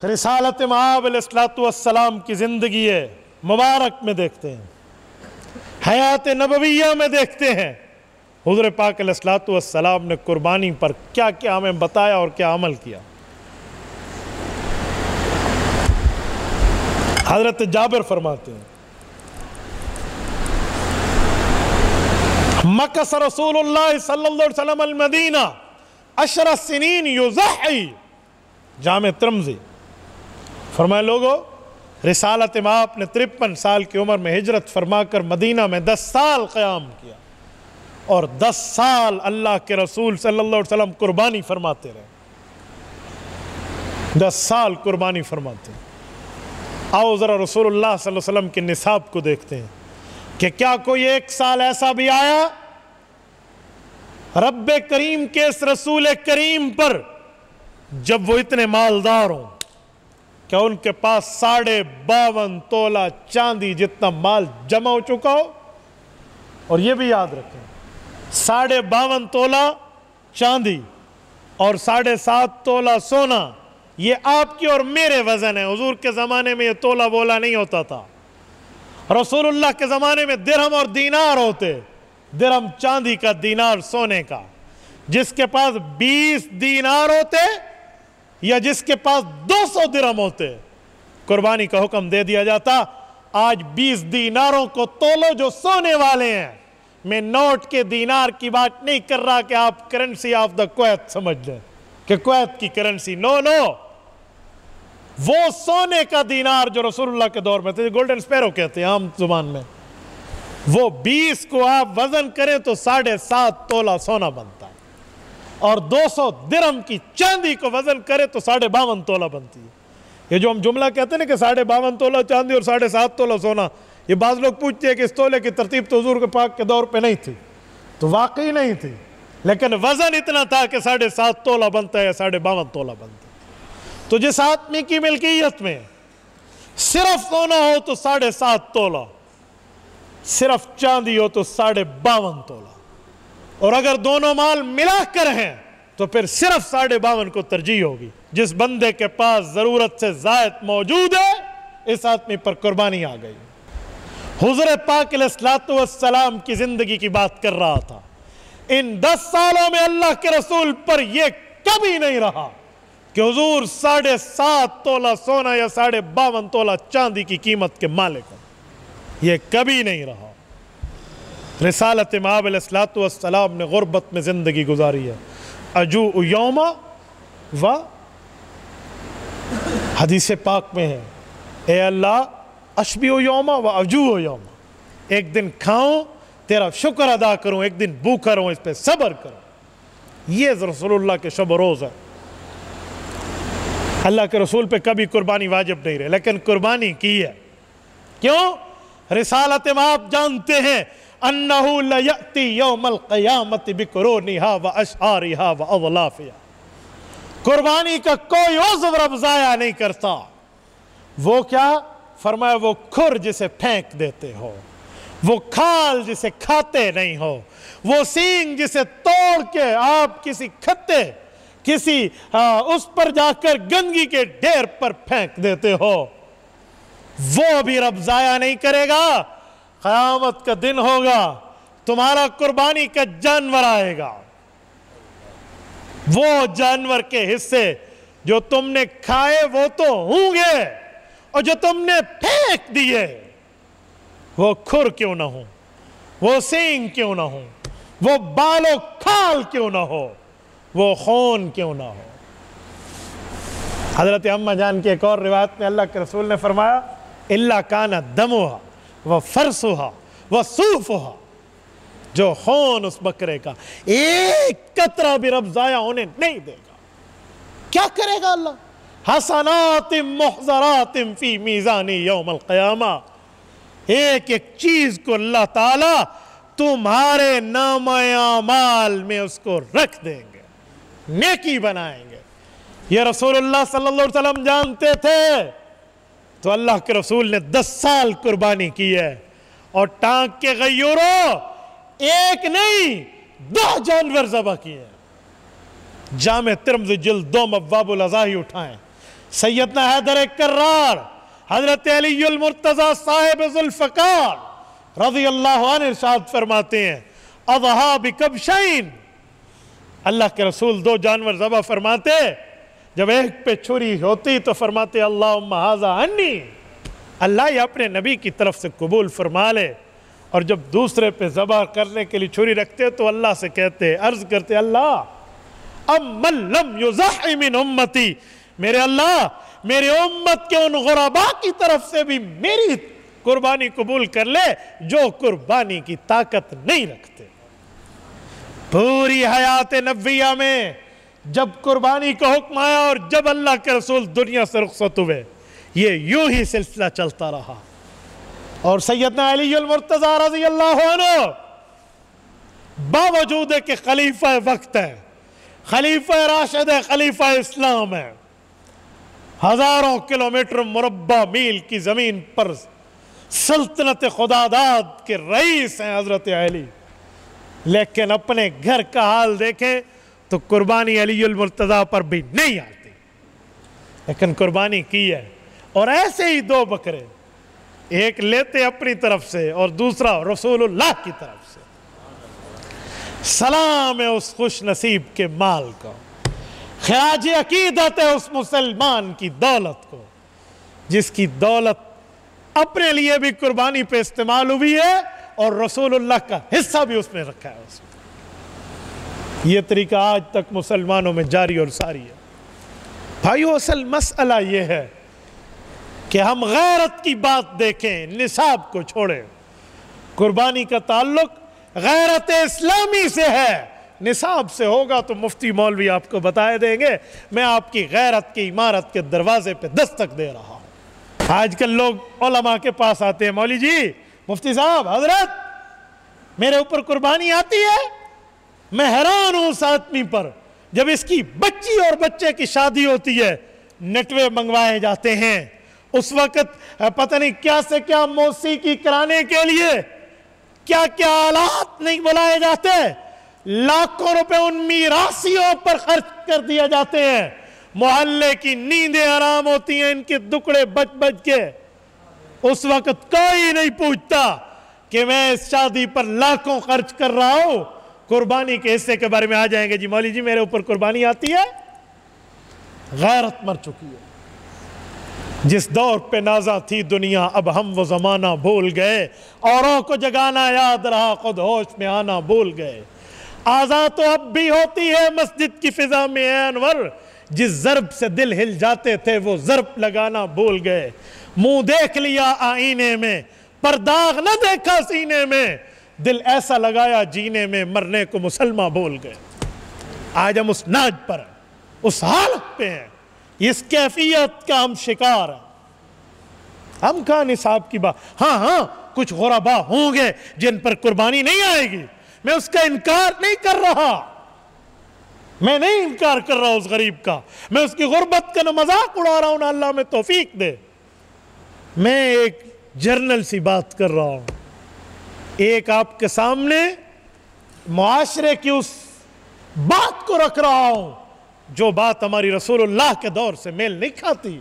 رسالت مآب علیہ السلام کی زندگی مبارک میں دیکھتے ہیں، حیات نبویہ میں دیکھتے ہیں حضور پاک علیہ السلام نے قربانی پر کیا کیا ہمیں بتایا اور کیا عمل کیا۔ حضرت جابر فرماتے ہیں مکث رسول اللہ صلی اللہ علیہ وسلم المدینہ 10 سنین یضحی، جامع ترمذی۔ فرمائے لوگو، رسالت مآب نے 53 سال کی عمر میں ہجرت فرما کر مدینہ میں 10 سال قیام کیا، اور 10 سال اللہ کے رسول صلی اللہ علیہ وسلم قربانی فرماتے رہے، 10 سال قربانی فرماتے ہیں۔ آؤ ذرا رسول اللہ صلی اللہ علیہ وسلم کے نصاب کو دیکھتے ہیں کہ کیا کوئی ایک سال ایسا بھی آیا رب کریم کے اس رسول کریم پر جب وہ اتنے مالدار ہوں، کیا ان کے پاس 52.5 تولہ چاندی جتنا مال جمع ہو چکا ہو؟ اور یہ بھی یاد رکھیں 52.5 تولہ چاندی اور 7.5 تولہ سونا، یہ آپ کی اور میرے وزن ہے۔ حضور کے زمانے میں یہ تولہ بولا نہیں ہوتا تھا، رسول اللہ کے زمانے میں درہم اور دینار ہوتے، درہم چاندی کا، دینار سونے کا۔ جس کے پاس 20 دینار ہوتے یا جس کے پاس 200 درہم ہوتے، قربانی کا حکم دے دیا جاتا۔ آج 20 دیناروں کو تولو جو سونے والے ہیں۔ میں نوٹ کے دینار کی بات نہیں کر رہا کہ آپ کرنسی آف دا کویت سمجھ لیں کہ کویت کی کرنسی، نو، وہ سونے کا دینار جو رسول اللہ کے دور میں تھے، گولڈن سپیرو کہتے ہیں عام زبان میں، وہ 20 کو آپ وزن کریں تو 7.5 تولہ سونا بنتا ہے، اور 200 درہم کی چاندی کو وزن کرے تو 52.5 تولہ بنتی ہے۔ یہ جو ہم جملہ کہتے ہیں نا کہ 52.5 تولہ چاندی اور 7.5 تولہ سونا، یہ بعض لوگ پوچھتے ہیں کہ اس تولے کی ترتیب تو حضور کے پاک کے دور پہ نہیں تھی، تو واقعی نہیں تھی، لیکن وزن اتنا تھا کہ 7.5 تولہ بنتا ہے یا 52.5 تولہ بنتا ہے۔ تو جس آدمی کی ملکیت میں صرف سونا ہو تو 7.5 تولہ، صرف چاندی ہو تو 52.5 تولہ، اور اگر دونوں مال ملا کر ہیں تو پھر صرف 52.5 کو ترجیح ہوگی۔ جس بندے کے پاس ضرورت سے زائد موجود ہے، اس آدمی پر قربانی آ گئی۔ حضور پاک علیہ السلام کی زندگی کی بات کر رہا تھا۔ ان 10 سالوں میں اللہ کے رسول پر یہ کبھی نہیں رہا کہ حضور 7.5 تولہ سونا یا 52.5 تولہ چاندی کی قیمت کے مالک ہیں، یہ کبھی نہیں رہا۔ رسالت مآب علیہ السلام نے غربت میں زندگی گزاری ہے۔ اجوع یوما و حدیث پاک میں ہے، اے اللہ اشبع یوما و اجوع یوما، ایک دن کھاؤں تیرا شکر ادا کروں، ایک دن بھوکا رہوں، اس پہ صبر کروں۔ یہ رسول اللہ کے شب و روز ہے۔ اللہ کے رسول پہ کبھی قربانی واجب نہیں رہے، لیکن قربانی کی ہے۔ کیوں؟ رسالت مآب جانتے ہیں انہو لیأتی یوم القیامت بقرونہا و اشعارہا و اضلافہا، قربانی کا کوئی عضو رب ضائع نہیں کرتا۔ وہ کیا؟ فرمایا وہ کھر جسے پھینک دیتے ہو، وہ کھال جسے کھاتے نہیں ہو، وہ سینگ جسے توڑ کے آپ کسی کھتے، کسی اس پر جا کر گندگی کے ڈھیر پر پھینک دیتے ہو، وہ بھی رب ضائع نہیں کرے گا۔ قیامت کا دن ہوگا، تمہارا قربانی کا جانور آئے گا، وہ جانور کے حصے جو تم نے کھائے وہ تو ہوں گے، اور جو تم نے پھینک دیے وہ کھر کیوں نہ ہوں، وہ سینگ کیوں نہ ہوں، وہ بال و کھال کیوں نہ ہو، وہ خون کیوں نہ ہو۔ حضرت اماں جان کی ایک اور روایت میں اللہ کے رسول نے فرمایا اِلَّا كَانَ دَمُهَا وَفَرْسُهَا وَصُوفُهَا، جو خون اس بکرے کا ایک قطرہ بھی رب ضائع ہونے نہیں دے گا۔ کیا کرے گا اللہ؟ حسنات محضرات فی میزان یوم القیامہ، ایک ایک چیز کو اللہ تعالیٰ تمہارے نامہ اعمال میں اس کو رکھ دیں گے، نیکی بنائیں گے۔ یہ رسول اللہ صلی اللہ علیہ وسلم جانتے تھے، تو اللہ کے رسول نے 10 سال قربانی کی ہے، اور ٹانک کے غیوروں ایک نہیں 2 جانور ذبح کیے ہیں۔ جامع ترمذی جلد 2 ابواب الاضاحی اٹھائیں، سیدنا حیدر کرار، حضرت علی المرتضی صاحب ذوالفقار رضی اللہ عنہ ارشاد فرماتے ہیں اضحیٰ بکبشین، اللہ کے رسول دو جانور ذبح فرماتے، جب ایک پہ چھری ہوتی تو فرماتے اللہم ھذا عنی، اللہ یہ اپنے نبی کی طرف سے قبول فرما لے، اور جب دوسرے پہ ذبح کرنے کے لیے چھری رکھتے تو اللہ سے کہتے، عرض کرتے اللہ امن لم یضحی من امتی، میرے اللہ میرے امت کے ان غرباء کی طرف سے بھی میری قربانی قبول کر لے جو قربانی کی طاقت نہیں رکھتے۔ پوری حیات نبویہ میں جب قربانی کا حکم آیا اور جب اللہ کے رسول دنیا سے رخصت ہوئے، یہ یوں ہی سلسلہ چلتا رہا، اور سیدنا علی المرتضی رضی اللہ عنہ باوجود کہ خلیفہ وقت ہے، خلیفہ راشد ہے، خلیفہ اسلام ہے، ہزاروں کلومیٹر مربع میل کی زمین پر سلطنت خداداد کے رئیس ہیں حضرت علی، لیکن اپنے گھر کا حال دیکھیں تو قربانی علی المرتضی پر بھی نہیں آتی، لیکن قربانی کی ہے، اور ایسے ہی دو بکرے، ایک لیتے اپنی طرف سے اور دوسرا رسول اللہ کی طرف سے۔ سلام ہے اس خوش نصیب کے مال کو، خراج عقیدت ہے اس مسلمان کی دولت کو، جس کی دولت اپنے لیے بھی قربانی پہ استعمال ہوئی ہے اور رسول اللہ کا حصہ بھی اس میں رکھا ہے اس میں۔ یہ طریقہ آج تک مسلمانوں میں جاری اور ساری ہے۔ بھائیو، اصل مسئلہ یہ ہے کہ ہم غیرت کی بات دیکھیں، نصاب کو چھوڑیں۔ قربانی کا تعلق غیرت اسلامی سے ہے، نصاب سے ہوگا تو مفتی مولوی آپ کو بتائے دیں گے، میں آپ کی غیرت کی عمارت کے دروازے پہ دستک دے رہا ہوں۔ آج کل لوگ علماء کے پاس آتے ہیں، مولوی جی، مفتی صاحب، حضرت میرے اوپر قربانی آتی ہے؟ میں حیران ہوں اس آدمی پر، جب اس کی بچی اور بچے کی شادی ہوتی ہے نٹوے منگوائے جاتے ہیں، اس وقت پتہ نہیں کیا سے کیا موسیقی کرانے کے لیے کیا کیا آلات نہیں بلائے جاتے، لاکھوں روپے ان میراثیوں پر خرچ کر دیا جاتے ہیں، محلے کی نیندیں حرام ہوتی ہیں ان کے دکڑے بچ بچ کے۔ اس وقت کوئی نہیں پوچھتا کہ میں اس شادی پر لاکھوں خرچ کر رہا ہوں، قربانی کے حصے کے بارے میں آ جائیں گے، جی مولوی جی میرے اوپر قربانی آتی ہے۔ غیرت مر چکی ہے۔ جس دور پہ نازا تھی دنیا، اب ہم وہ زمانہ بھول گئے، اوروں کو جگانا یاد رہا، خود ہوش میں آنا بھول گئے۔ آزاد تو اب بھی ہوتی ہے مسجد کی فضا میں اے انور، جس ضرب سے دل ہل جاتے تھے وہ ضرب لگانا بھول گئے۔ منہ دیکھ لیا آئینے میں، پر داغ نہ دیکھا سینے میں، دل ایسا لگایا جینے میں، مرنے کو مسلمہ بھول گئے۔ آج ہم اس ناج پر ہیں، اس حالت پہ ہیں، اس کیفیت کا ہم شکار ہیں۔ ہم کہاں نصاب کی بات، ہاں کچھ غرباء ہوں گے جن پر قربانی نہیں آئے گی، میں اس کا انکار نہیں کر رہا، میں نہیں انکار کر رہا اس غریب کا، میں اس کی غربت کا نہ مذاق اڑا رہا ہوں، نہ اللہ میں توفیق دے۔ میں ایک جرنل سی بات کر رہا ہوں، ایک آپ کے سامنے معاشرے کی اس بات کو رکھ رہا ہوں جو بات ہماری رسول اللہ کے دور سے میل نہیں کھاتی۔